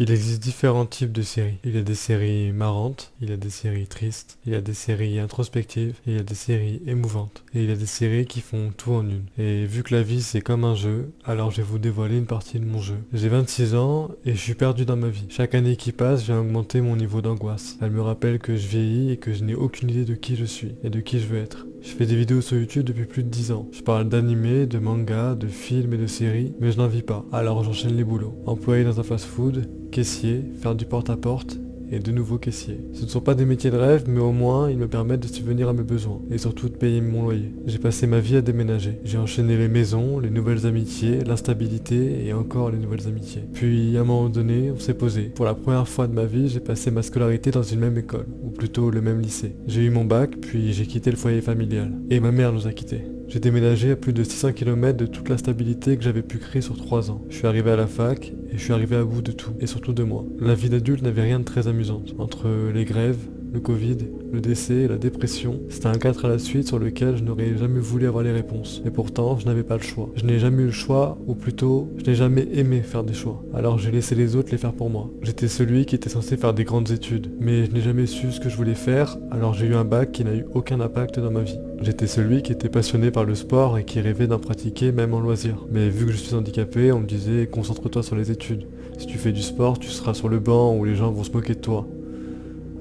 Il existe différents types de séries. Il y a des séries marrantes, il y a des séries tristes, il y a des séries introspectives, il y a des séries émouvantes. Et il y a des séries qui font tout en une. Et vu que la vie c'est comme un jeu, alors je vais vous dévoiler une partie de mon jeu. J'ai 26 ans et je suis perdu dans ma vie. Chaque année qui passe vient augmenter mon niveau d'angoisse. Elle me rappelle que je vieillis et que je n'ai aucune idée de qui je suis et de qui je veux être. Je fais des vidéos sur YouTube depuis plus de 10 ans. Je parle d'animés, de mangas, de films et de séries, mais je n'en vis pas. Alors j'enchaîne les boulots. Employé dans un fast-food, caissier, faire du porte-à-porte et de nouveau caissier. Ce ne sont pas des métiers de rêve, mais au moins ils me permettent de subvenir à mes besoins et surtout de payer mon loyer. J'ai passé ma vie à déménager. J'ai enchaîné les maisons, les nouvelles amitiés, l'instabilité et encore les nouvelles amitiés. Puis à un moment donné, on s'est posé. Pour la première fois de ma vie, j'ai passé ma scolarité dans une même école, ou plutôt le même lycée. J'ai eu mon bac, puis j'ai quitté le foyer familial. Et ma mère nous a quittés. J'ai déménagé à plus de 600 km de toute la stabilité que j'avais pu créer sur 3 ans. Je suis arrivé à la fac et je suis arrivé à bout de tout, et surtout de moi. La vie d'adulte n'avait rien de très amusant. Entre les grèves, le Covid, le décès et la dépression, c'était un 4 à la suite sur lequel je n'aurais jamais voulu avoir les réponses. Et pourtant, je n'avais pas le choix. Je n'ai jamais eu le choix, ou plutôt, je n'ai jamais aimé faire des choix. Alors j'ai laissé les autres les faire pour moi. J'étais celui qui était censé faire des grandes études, mais je n'ai jamais su ce que je voulais faire, alors j'ai eu un bac qui n'a eu aucun impact dans ma vie. J'étais celui qui était passionné par le sport et qui rêvait d'en pratiquer même en loisir. Mais vu que je suis handicapé, on me disait concentre-toi sur les études. Si tu fais du sport, tu seras sur le banc où les gens vont se moquer de toi.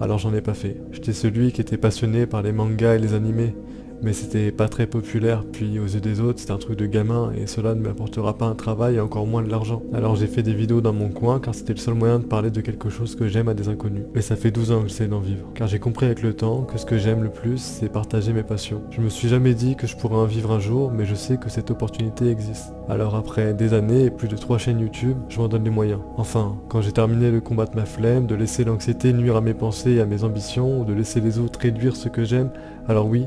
Alors j'en ai pas fait. J'étais celui qui était passionné par les mangas et les animés, mais c'était pas très populaire, puis aux yeux des autres c'était un truc de gamin et cela ne m'apportera pas un travail et encore moins de l'argent. Alors j'ai fait des vidéos dans mon coin car c'était le seul moyen de parler de quelque chose que j'aime à des inconnus. Et ça fait 12 ans que j'essaie d'en vivre, car j'ai compris avec le temps que ce que j'aime le plus c'est partager mes passions. Je me suis jamais dit que je pourrais en vivre un jour, mais je sais que cette opportunité existe. Alors après des années et plus de 3 chaînes YouTube, je m'en donne les moyens. Enfin, quand j'ai terminé de combattre ma flemme, de laisser l'anxiété nuire à mes pensées et à mes ambitions, ou de laisser les autres réduire ce que j'aime, alors oui,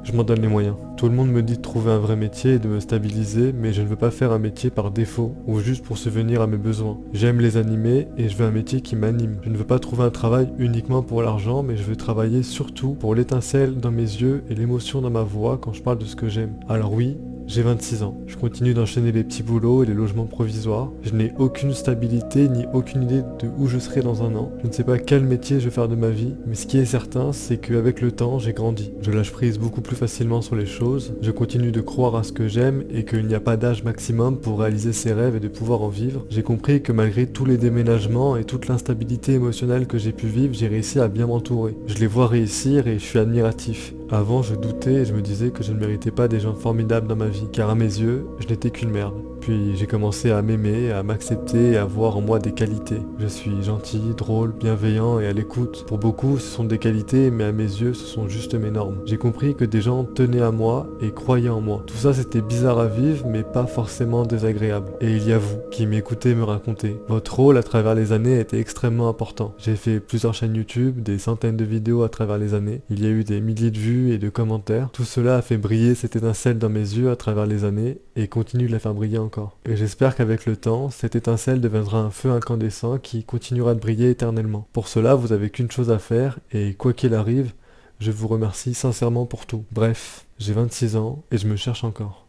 je m'en donne les moyens. Tout le monde me dit de trouver un vrai métier et de me stabiliser, mais je ne veux pas faire un métier par défaut ou juste pour subvenir à mes besoins. J'aime les animer et je veux un métier qui m'anime. Je ne veux pas trouver un travail uniquement pour l'argent, mais je veux travailler surtout pour l'étincelle dans mes yeux et l'émotion dans ma voix quand je parle de ce que j'aime. Alors oui, j'ai 26 ans. Je continue d'enchaîner les petits boulots et les logements provisoires. Je n'ai aucune stabilité ni aucune idée de où je serai dans un an. Je ne sais pas quel métier je vais faire de ma vie, mais ce qui est certain, c'est qu'avec le temps, j'ai grandi. Je lâche prise beaucoup plus facilement sur les choses. Je continue de croire à ce que j'aime et qu'il n'y a pas d'âge maximum pour réaliser ses rêves et de pouvoir en vivre. J'ai compris que malgré tous les déménagements et toute l'instabilité émotionnelle que j'ai pu vivre, j'ai réussi à bien m'entourer. Je les vois réussir et je suis admiratif. Avant, je doutais et je me disais que je ne méritais pas des gens formidables dans ma vie, car à mes yeux, je n'étais qu'une merde. Puis j'ai commencé à m'aimer, à m'accepter et à voir en moi des qualités. Je suis gentil, drôle, bienveillant et à l'écoute. Pour beaucoup, ce sont des qualités, mais à mes yeux, ce sont juste mes normes. J'ai compris que des gens tenaient à moi et croyaient en moi. Tout ça, c'était bizarre à vivre, mais pas forcément désagréable. Et il y a vous, qui m'écoutez me raconter. Votre rôle à travers les années était extrêmement important. J'ai fait plusieurs chaînes YouTube, des centaines de vidéos à travers les années. Il y a eu des milliers de vues et de commentaires. Tout cela a fait briller cette étincelle dans mes yeux à travers les années et continue de la faire briller encore. Et j'espère qu'avec le temps, cette étincelle deviendra un feu incandescent qui continuera de briller éternellement. Pour cela, vous avez qu'une chose à faire et quoi qu'il arrive, je vous remercie sincèrement pour tout. Bref, j'ai 26 ans et je me cherche encore.